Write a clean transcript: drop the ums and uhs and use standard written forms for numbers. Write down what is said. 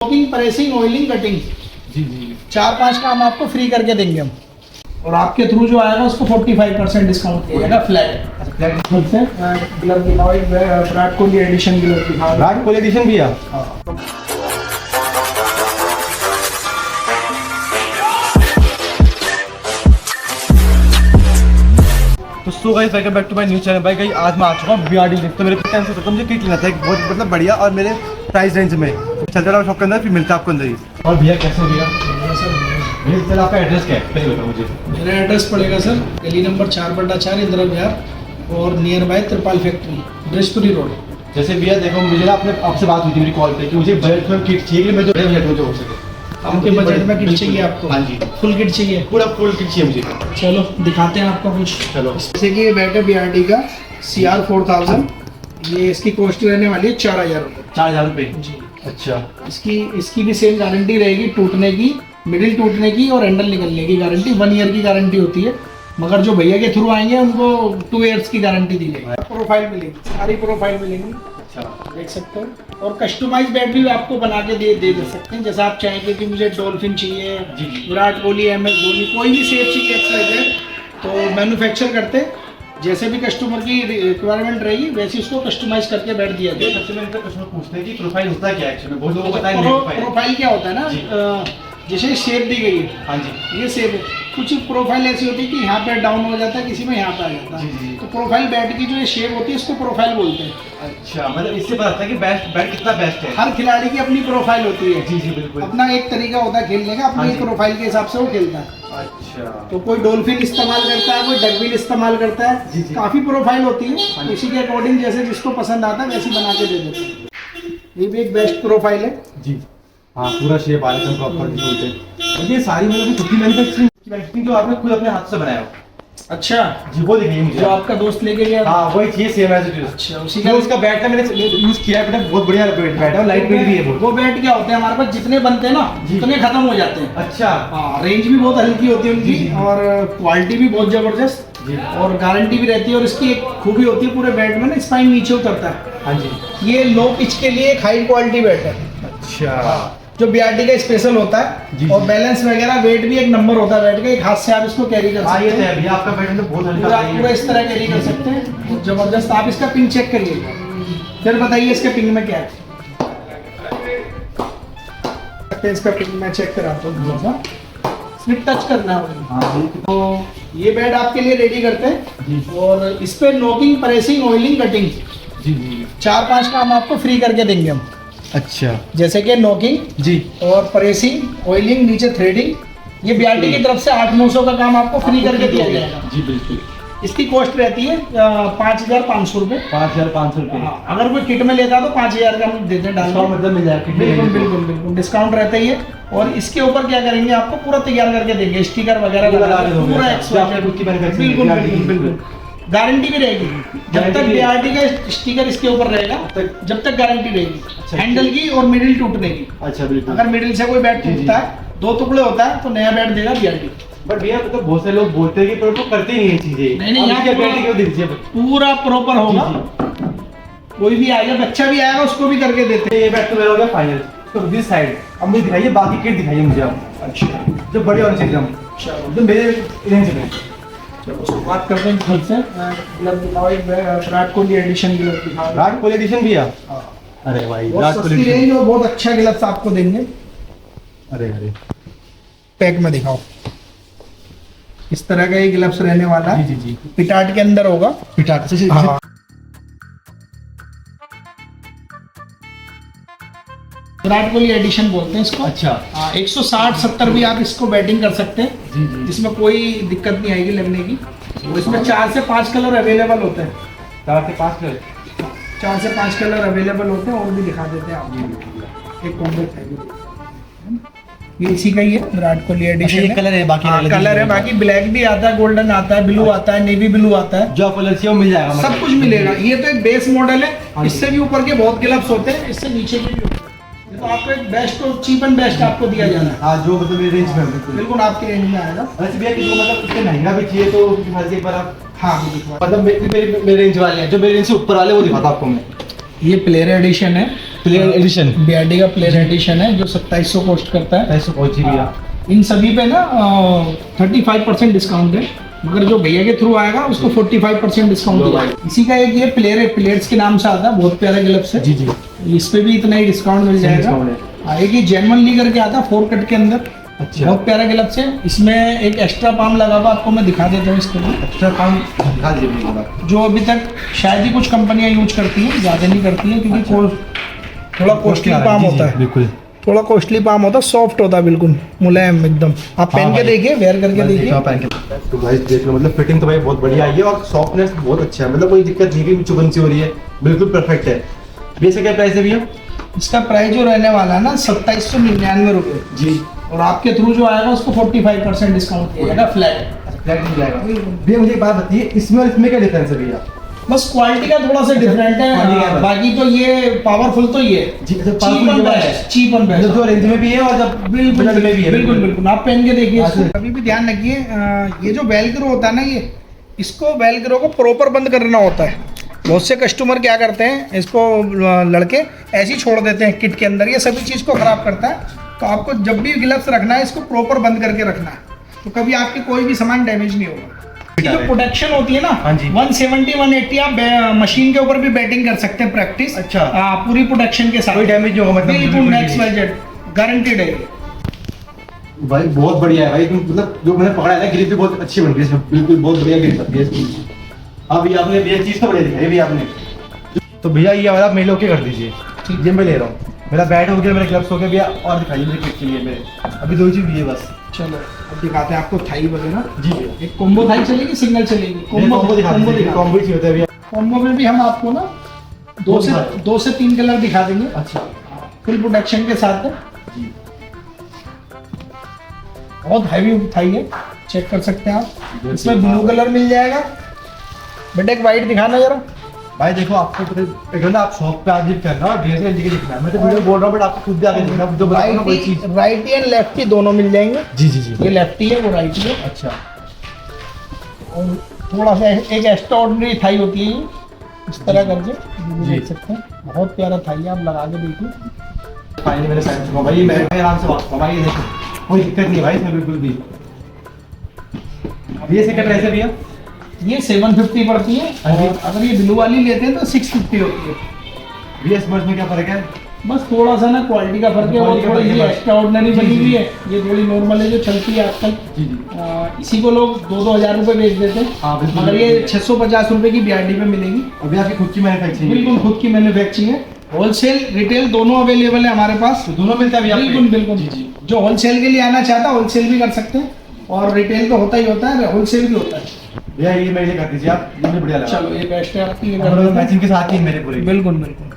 Smoking, pressing, oiling, cutting, जी जी 4-5 काम आपको free करके देंगे हम। और आपके थ्रू जो आएगा उसको 45% डिस्काउंट दिया जाएगा फ्लैट। अच्छा फ्लैट से ग्लव दिखाओ, एक विराट कोहली एडिशन ग्लव दिखाओ। विराट कोहली एडिशन भी है। तो so guys welcome back to my new channel. भाई गाइस आज मैं आ चुका हूँ बीआरडी लिफ्ट। तो मेरे को टाइम से सोचा मुझे किट लेना था एक बहुत मतलब बढ़िया और मेरे प्राइस रेंज में। चलता रहा शॉप के अंदर, फिर मिलता है आपको अंदर ही। और भैया कैसे हो भैया? भैया सर आपका एड्रेस क्या है पहले बताओ मुझे। मेरा एड्रेस पड़ेगा सर गली नंबर 4/4 इंदिरा विहार और नियर बाय त्रिपाल फैक्ट्री, ब्रिजपुरी रोड। जैसे भैया देखो मुझे ना आपसे बात हुई थी मेरी कॉल पे कि मुझे बजट में किट चाहिए, मैं जो बजट में जो हो सके। आपके बजट में किट चाहिए आपको? हाँ जी फुल किट चाहिए? पूरा फुल किट चाहिए मुझे। चलो दिखाते हैं आपको कुछ। चलो जैसे कि ये बैट है BRD का CR 4000, ये इसकी कॉस्ट रहने वाली है 4000 रुपये। 4000 रुपये जी। अच्छा इसकी भी सेम गारंटी रहेगी, टूटने की, मिडिल टूटने की और हैंडल निकलने की गारंटी 1 ईयर की गारंटी होती है। मगर जो भैया के थ्रू आएंगे उनको 2 ईयर्स की गारंटी दी जाएगी। प्रोफाइल मिलेगी, सारी प्रोफाइल मिलेंगी, अच्छा देख सकते हो। और कस्टमाइज बैट भी आपको बना के दे सकते हैं, जैसा आप चाहेंगे कि मुझे डॉल्फिन चाहिए, जी जी विराट कोहली, MS धोनी, कोई भी शेप चाहिए XYZ, तो मैन्युफैक्चर करते जैसे भी कस्टमर की रिक्वायरमेंट रहेगी वैसे उसको कस्टमाइज करके बैठ दिया जाए। सबसे पहले तो कस्टमर पूछते हैं कि प्रोफाइल होता क्या है एक्चुअली में, बहुत लोगों को पता है नहीं प्रोफाइल क्या होता है ना, जैसे शेप दी गई है, हाँ जी ये शेप है। कुछ प्रोफाइल ऐसी होती है कि यहाँ पे डाउन हो जाता है, किसी में यहाँ पे आ जाता जी, जी। है। तो प्रोफाइल बैट की जो ये शेप होती है इसको प्रोफाइल बोलते हैं। अच्छा मतलब इससे पता लगता है कि बेस्ट बैट कितना बेस्ट है। हर खिलाड़ी की अपनी प्रोफाइल होती है। जी जी बिल्कुल। अपना एक तरीका होता है खेलने का, अपनी हाँ एक जी। प्रोफाइल के हिसाब से वो खेलता है। अच्छा तो कोई डॉल्फिन इस्तेमाल करता है, कोई डकबिल इस्तेमाल करता है, जी, जी। काफी प्रोफाइल होती है। हाँ जी। उसी के अकॉर्डिंग जैसे जिसको पसंद आता है वैसी बना के दे देते हैं। ये भी एक बेस्ट प्रोफाइल है जी हाँ पूरा शेप आ रहा है प्रॉपर बोलते हैं। और ये सारी मतलब खुद की मैन्युफैक्चरिंग जो आपने खुद अपने हाथ से बनाया हो। अच्छा, जी वो दिखाइए मुझे। जो आपका दोस्त लेके गया था? हाँ वही चाहिए सेम एज इट इज। अच्छा, उसी जो उसका बैट था मैंने यूज किया है बेटा, बहुत बढ़िया बैट है और लाइट वेट भी है बहुत। वो बैट क्या होते हैं हमारे पास जितने बनते हैं ना जी। उतने खत्म हो जाते हैं। अच्छा हाँ, रेंज भी बहुत हल्की होती है उनकी जी, जी। और क्वालिटी भी बहुत जबरदस्त जी। और गारंटी भी रहती है। और इसकी एक खूबी होती है पूरे बैट में ना, स्पाइन नीचे उतरता है। हाँ जी ये लो पिच के लिए एक हाई क्वालिटी बैट है अच्छा जो BRD का स्पेशल होता है। जी, और जी। बैलेंस वगैरह वेट भी एक नंबर होता है बैट का, एक हाथ से आप इसको कैरी कर हाँ ये सकते तो हैं। है भैया आपका बैट तो बहुत हल्का पूरा है। पूरा इस तरह कैरी कर सकते हैं, जबरदस्त। आप इसका पिंग चेक करिए, फिर बताइए इसके पिंग में क्या है। इसका पिंग मैं चेक कराता हूँ थोड़ा सा, सिर्फ टच करना है मुझे। हाँ तो ये बैट आपके लिए रेडी करते हैं जी और इस पे नोकिंग, प्रेसिंग, ऑयलिंग, कटिंग, जी जी 4-5 काम आपको फ्री करके देंगे हम। अच्छा जैसे कि नोकिंग जी और प्रेसिंग, ऑयलिंग, नीचे थ्रेडिंग, ये BRD की तरफ से 800-900 का काम आपको फ्री करके दिया जाएगा। जी बिल्कुल। इसकी कॉस्ट रहती है 5500 रुपये। 5500 रुपये। हाँ, अगर कोई किट में लेता है तो 5000 का हम देते हैं डाल डिस्काउंट मतलब मिल जाएगा। बिल्कुल बिल्कुल बिल्कुल डिस्काउंट रहता ही है। और इसके ऊपर क्या करेंगे, आपको पूरा तैयार करके देंगे, स्टिकर वगैरह लगा के पूरा बिल्कुल बिल्कुल बिल्कुल गारंटी भी रहेगी। जब तक BRD का स्टिकर इसके ऊपर रहेगा जब तक गारंटी रहेगी हैंडल की और मिडिल टूटने की। अच्छा बिल्कुल। अगर मिडिल से कोई बैट टूटता है, 2 टुकड़े होता है, तो नया बैट देगा BRD। बट भैया तो बहुत से लोग बोलते हैं कि पर वो करते नहीं है चीजें। नहीं, यहाँ अब क्या पूरा- बैटरी क्यों दे दीजिए? पूरा प्रॉपर होगा। कोई भी आएगा, बच्चा भी आएगा, उसको भी करके देते हैं। ये बैट तो मेरा हो गया फाइनल। तो दिस साइड अब मुझे दिखाइए, बाकी किट दिखाइए मुझे आप। अच्छा, जो बड़ी होनी चाहिए एकदम, चलो जो मेरे रेंज में। चलो बात करते हैं खुद से। ग्लव दिखाओ, एक विराट कोहली एडिशन ग्लव दिखाओ। विराट कोहली एडिशन भी है। हाँ। अरे भाई बहुत विराट सस्ती कोहली रेंज और बहुत अच्छा ग्लव्स आपको देंगे। अरे अरे पैक में दिखाओ, इस तरह का ये ग्लव्स रहने वाला है। जी जी जी पिटाट के अंदर होगा। पिटाट से हाँ। विराट कोहली एडिशन बोलते हैं इसको। अच्छा 160-70 भी आप इसको बैटिंग कर सकते हैं, जी जी इसमें कोई दिक्कत नहीं आएगी लगने की। और इसमें 4 से 5 कलर अवेलेबल होते हैं। 4 से 5 कलर। 4 से 5 कलर अवेलेबल होते हैं और भी दिखा देते हैं आपको। एक कॉम्बो है ये इसी का ही है, विराट कोहली एडिशन है। कलर है बाकी कलर है, बाकी ब्लैक भी आता है, गोल्डन आता है, ब्लू आता है, नेवी ब्लू आता है, जो कलर चाहिए वो मिल जाएगा मतलब। सब कुछ मिलेगा। ये तो एक बेस मॉडल है, हाँ जी। इससे भी ऊपर के बहुत ग्लव्स होते हैं, इससे नीचे के भी होते हैं। ये तो आपको एक बेस्ट और चीप एंड बेस्ट आपको दिया जाना है। हाँ जो मतलब मेरे रेंज में है बिल्कुल। बिल्कुल आपके रेंज में आएगा। वैसे भैया किसी को मतलब इससे महंगा भी चाहिए तो दिखा दीजिए एक बार आप। हाँ दिखवा। मतलब मेरे रेंज वाले हैं, जो मेरे रेंज से ऊपर वाले वो दिखाता आपको मैं। ये प्लेयर एडिशन है, प्लेयर एडिशन BRD का प्लेयर एडिशन है जो 2700 कॉस्ट करता है। ऐसे पहुंच जी भैया। इन सभी पे ना 35% डिस्काउंट है, मगर जो भैया के थ्रू आएगा उसको 45% डिस्काउंट दिया है। इसी का एक ये प्लेयर है, प्लेयर्स के नाम से आता है, बहुत प्यारा ग्लव्स है जी जी। इस पे भी इतना ही डिस्काउंट मिल जाएगा। एक ये जेनवन ली करके आता है 4 कट के अंदर, अच्छा। बहुत प्यारा ग्लव्स है। इसमें एक एक्स्ट्रा पाम लगा हुआ, आपको मैं दिखा देता हूँ इसके लिए। एक्स्ट्रा काम दिखा दीजिए भैया। जो अभी तक शायद ही कुछ कंपनियां यूज करती हैं, ज़्यादा नहीं करती हैं, क्योंकि थोड़ा कॉस्टली पाम होता है, बिल्कुल थोड़ा कॉस्टली पाम होता है, सॉफ्ट होता है, बिल्कुल मुलायम एकदम। आप पहन के देखिए, वेयर करके देखिए। तो भाई देख लो, मतलब फिटिंग तो भाई बहुत बढ़िया आई है और सॉफ्टनेस बहुत अच्छा है, मतलब कोई दिक्कत नहीं है, चुभन सी हो रही है, बिल्कुल परफेक्ट है। भैया इसका क्या प्राइस है भैया? इसका प्राइस जो रहने वाला है ना 2799 रुपये जी। और आपके थ्रू जो आएगा उसको 45% डिस्काउंट दिया जाएगा, फ्लैट। फ्लैट मिल जाएगा। भैया मुझे एक बात बताइए, इसमें और इसमें क्या डिफरेंस है भैया? बस क्वालिटी का थोड़ा सा डिफरेंट क्वालिटी का है, है। बाकी तो ये पावरफुल तो ये जी, अच्छा, चीप powerful एंड ये वाला बेस्ट, है। Cheap and best. जो रेंज में भी है और जब बिल्कुल बजट में भी है। बिल्कुल बिल्कुल आप पहन के देखिए अच्छा। इसको। कभी भी ध्यान रखिए, ये जो वेलक्रो होता है ना, ये इसको वेलक्रो को प्रॉपर बंद करना होता है। बहुत से कस्टमर क्या करते हैं, इसको लड़के ऐसे ही छोड़ देते हैं किट के अंदर, ये सभी चीज़ को ख़राब करता है। तो आपको जब भी ग्लव्स रखना है, इसको प्रॉपर बंद करके रखना है, तो कभी आपके कोई भी सामान डैमेज नहीं होगा। जो प्रोटेक्शन होती है ना, हाँ जी। 170 180 आप मशीन के ऊपर भी बैटिंग कर सकते हैं, प्रैक्टिस। अच्छा। पूरी प्रोटेक्शन के साथ, कोई डैमेज नहीं होगा, मतलब बिल्कुल नेक्स्ट बजट गारंटेड है ये। भाई बहुत बढ़िया है भाई, मतलब जो मैंने पकड़ा है ना, ग्रिप भी बहुत अच्छी बन रही है, बिल्कुल बहुत बढ़िया ग्रिप बनती है इसकी। अब ये आपने ये चीज़ तो बढ़िया दिखाई भैया आपने। तो भैया ये वाला मेल ओके कर दीजिए, ये मैं ले रहा हूँ। मेरा बैट हो गया, मेरे ग्लव्स हो गए भैया, और दिखाइए मेरे किट के लिए मेरे अभी 2 चीज़ ये बस। चलो अब दिखाते हैं आपको थाई वगैरह। जी भैया। एक कॉम्बो थाई चलेगी, सिंगल चलेगी? कॉम्बो दिखा दीजिए, कॉम्बो ही होता है भैया। कॉम्बो में भी हम आपको ना 2 से 3 कलर दिखा देंगे, अच्छा। फुल प्रोटेक्शन के साथ है। जी। बहुत हैवी थाई है, चेक कर सकते हैं आप। इसमें ब्लू कलर मिल जाएगा। बेटा एक वाइट दिखाना जरा। भाई देखो, आपको पता है ना, आप शॉप पे आगे करना और ढेर से दिखना है। मैं तो वीडियो बोल रहा हूँ, बट आपको खुद भी आगे दिखना, जो बताओ ना कोई चीज़। राइटी एंड लेफ्टी दोनों मिल जाएंगे। जी जी जी। ये लेफ्टी है, वो राइटी है। अच्छा। और थोड़ा सा एक एक्स्ट्रा ऑर्डिनरी थाई होती है ये, इस तरह करके देख सकते हैं। बहुत प्यारा थाई है, आप लगा के देखिए। फाइनली मेरे साइड चुका भाई, मैं आराम से वापस भाई, ये देखो कोई दिक्कत नहीं है भाई इसमें बिल्कुल भी। अब ये सेकंड प्राइस है भैया? ये 750 पड़ती है, हाँ जी। और अगर ये ब्लू वाली लेते हैं तो 650 होती है। भैया स्पर्श में क्या फर्क है? बस थोड़ा सा ना क्वालिटी का फर्क है, और क्वालिटी का थोड़ी फर्क सी है बस। एक्स्ट्रा ऑर्डिनरी जी, बनी जी। हुई है। ये थोड़ी नॉर्मल है जो चलती है आजकल। जी जी। इसी को लोग 2-2 हज़ार रुपये बेच देते हैं, हाँ, बिल्कुल, मगर ये बिल्कुल। 650 रुपये की BRD पे मिलेगी। अभी आपकी खुद की मैन्युफैक्चरिंग? बिल्कुल खुद की मैन्युफैक्चरिंग है, होलसेल रिटेल दोनों अवेलेबल है हमारे पास। तो दोनों मिलता है भैया? बिल्कुल बिल्कुल। जी जी। जो होलसेल के लिए आना चाहता है होलसेल भी कर सकते हैं, और रिटेल तो होता ही होता है, होलसेल भी होता है। भैया ये मेरे लिए कर दीजिए आप, ये मुझे बढ़िया लगा। चलो ये बेस्ट है आपकी, ये कर देते हैं। मैचिंग के साथ ही मेरे पूरे। बिल्कुल बिल्कुल।